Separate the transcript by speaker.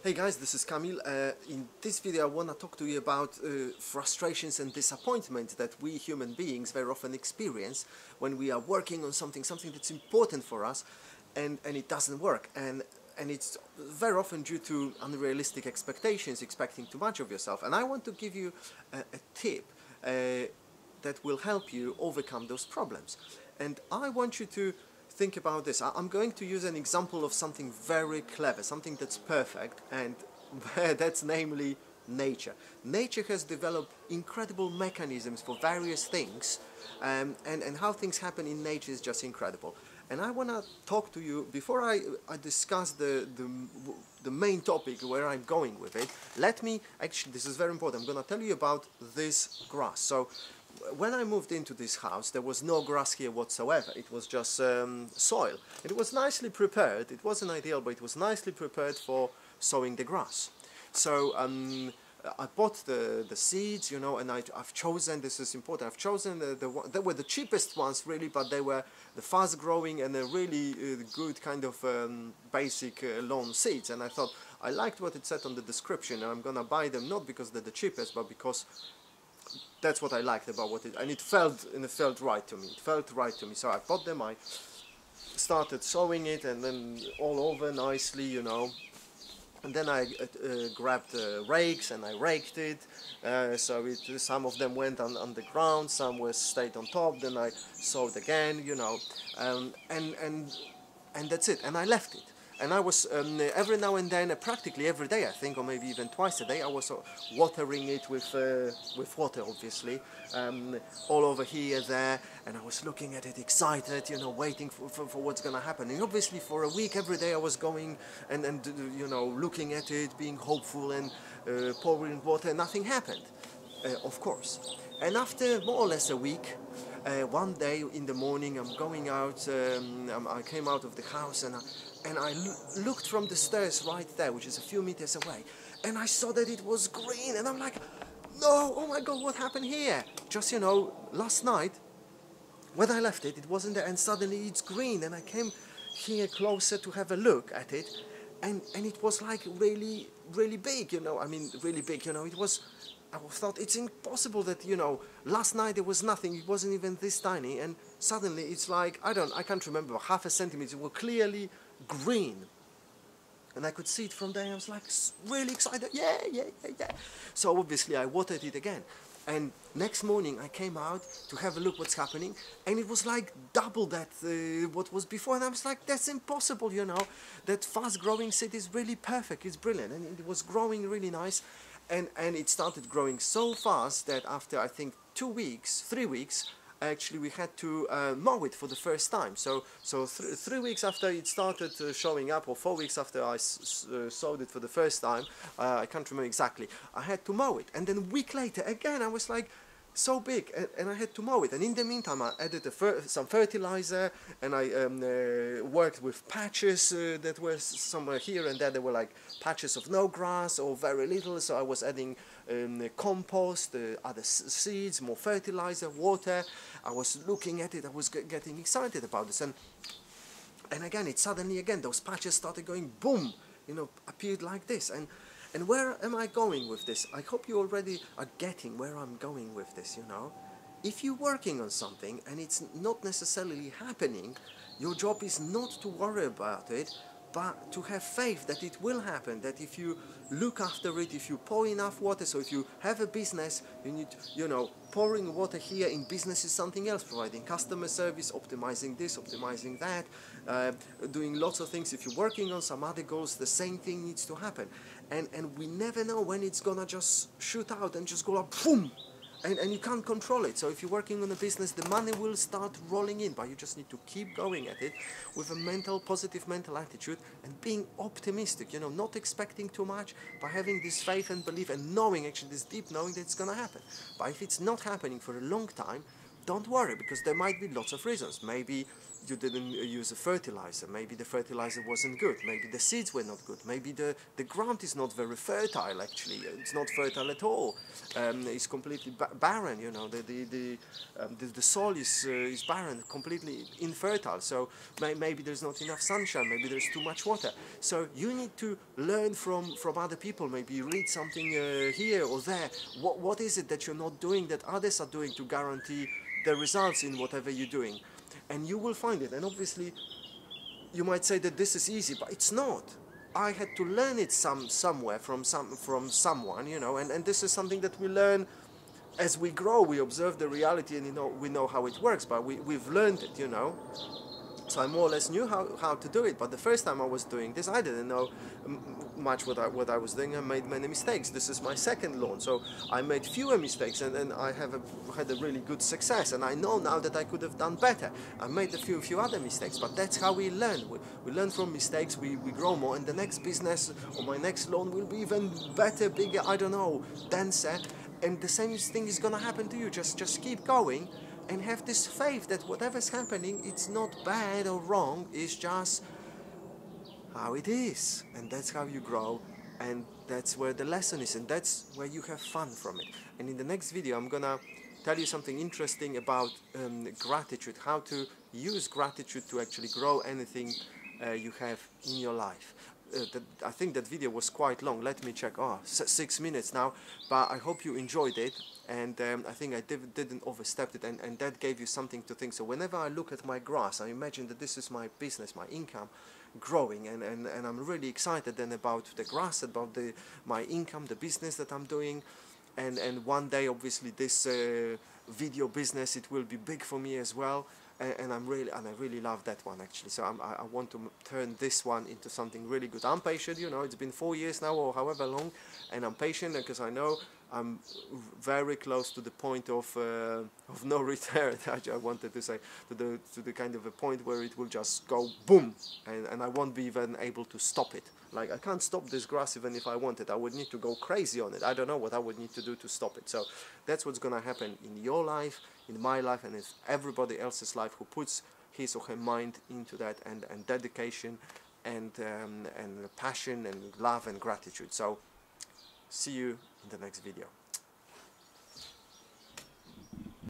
Speaker 1: Hey guys, this is Kamil. In this video I want to talk to you about frustrations and disappointment that we human beings very often experience when we are working on something that's important for us and it doesn't work. And it's very often due to unrealistic expectations, expecting too much of yourself. And I want to give you a tip that will help you overcome those problems. And I want you to think about this. I'm going to use an example of something very clever, something that's perfect, and that's namely nature. Nature has developed incredible mechanisms for various things, and how things happen in nature is just incredible. And I want to talk to you, before I discuss the main topic, where I'm going with it, let me, actually, this is very important, I'm going to tell you about this grass. So, when I moved into this house, there was no grass here whatsoever. It was just soil. It was nicely prepared. It wasn't ideal, but it was nicely prepared for sowing the grass. So I bought the seeds, you know, and I've chosen, this is important, I've chosen they were the cheapest ones really, but they were the fast growing and a really good kind of basic lawn seeds. And I thought, I liked what it said on the description, and I'm gonna buy them not because they're the cheapest, but because that's what I liked about what and it felt right to me. It felt right to me. So I bought them. I started sowing it, and then all over nicely, you know. And then I grabbed rakes and I raked it. So some of them went on the ground, some stayed on top. Then I sowed again, you know, and that's it. And I left it. And I was every now and then, practically every day I think, or maybe even twice a day, I was watering it with water, obviously, all over here, there, and I was looking at it excited, you know, waiting for what's going to happen. And obviously for a week, every day I was going and you know, looking at it, being hopeful and pouring water, and nothing happened, of course. And after more or less a week, one day in the morning, I'm going out, I came out of the house, and I looked from the stairs right there, which is a few meters away, and I saw that it was green, and I'm like, no, oh my God, what happened here? Just, you know, last night, when I left it, it wasn't there, and suddenly it's green, and I came here closer to have a look at it, and it was like really, really big, you know, I mean, really big, you know, it was, I thought it's impossible that, you know, last night there was nothing, it wasn't even this tiny, and suddenly it's like, I can't remember, half a centimeter, it was clearly green. And I could see it from there, and I was like really excited, yeah. So obviously I watered it again. And next morning I came out to have a look what's happening, and it was like double that what was before, and I was like, that's impossible, you know, that fast growing seed is really perfect, it's brilliant, and it was growing really nice, and it started growing so fast that after I think 3 weeks, actually we had to mow it for the first time. So 3 weeks after it started showing up, or 4 weeks after I sowed it for the first time, I can't remember exactly, I had to mow it. And then a week later again I was like, so big, and I had to mow it. And in the meantime I added some fertilizer, and I worked with patches that were somewhere here and there. There were like patches of no grass or very little, so I was adding compost, other seeds, more fertilizer, water. I was looking at it, I was getting excited about this, and again it suddenly, again those patches started going boom, you know, appeared like this. And where am I going with this? I hope you already are getting where I'm going with this, you know. If you're working on something and it's not necessarily happening, your job is not to worry about it, but to have faith that it will happen, that if you look after it, if you pour enough water. So if you have a business, you need, you know, pouring water here in business is something else, providing customer service, optimizing this, optimizing that, doing lots of things. If you're working on some other goals, the same thing needs to happen. And we never know when it's gonna just shoot out and just go like boom, and you can't control it. So if you're working on a business, the money will start rolling in, but you just need to keep going at it with a positive mental attitude, and being optimistic, you know, not expecting too much, but having this faith and belief and knowing, actually this deep knowing that it's gonna happen. But if it's not happening for a long time, don't worry, because there might be lots of reasons. Maybe you didn't use a fertilizer, maybe the fertilizer wasn't good, maybe the seeds were not good, maybe the ground is not very fertile actually, it's not fertile at all, it's completely barren, you know, the soil is barren, completely infertile, so maybe there's not enough sunshine, maybe there's too much water. So you need to learn from other people, maybe read something here or there, what is it that you're not doing that others are doing to guarantee the results in whatever you're doing. And you will find it. And obviously, you might say that this is easy, but it's not. I had to learn it somewhere from someone, you know. And this is something that we learn as we grow. We observe the reality, and we know how it works. But we've learned it, you know. So I more or less knew how to do it, but the first time I was doing this, I didn't know much what I was doing. I made many mistakes. This is my second launch, so I made fewer mistakes, and I had a really good success. And I know now that I could have done better. I made a few other mistakes, but that's how we learn. We learn from mistakes. We grow more, and the next business or my next loan will be even better, bigger. I don't know, denser. And the same thing is gonna happen to you. Just keep going. And have this faith that whatever's happening, it's not bad or wrong, it's just how it is. And that's how you grow, and that's where the lesson is, and that's where you have fun from it. And in the next video, I'm gonna tell you something interesting about gratitude, how to use gratitude to actually grow anything you have in your life. I think that video was quite long. Let me check. 6 minutes now, but I hope you enjoyed it, and I think I didn't overstep it, and that gave you something to think. So whenever I look at my grass, I imagine that this is my business, my income growing, and I'm really excited then about the grass, about my income, the business that I'm doing, and one day obviously this video business, it will be big for me as well. And I really love that one actually. So I want to turn this one into something really good. I'm patient, you know. It's been 4 years now or however long, and I'm patient because I know I'm very close to the point of no return. I wanted to say to the kind of a point where it will just go boom, and I won't be even able to stop it. Like, I can't stop this grass even if I wanted. I would need to go crazy on it. I don't know what I would need to do to stop it. So that's what's gonna happen in your life, in my life, and in everybody else's life who puts his or her mind into that, and dedication, and passion, and love, and gratitude. So see you in the next video.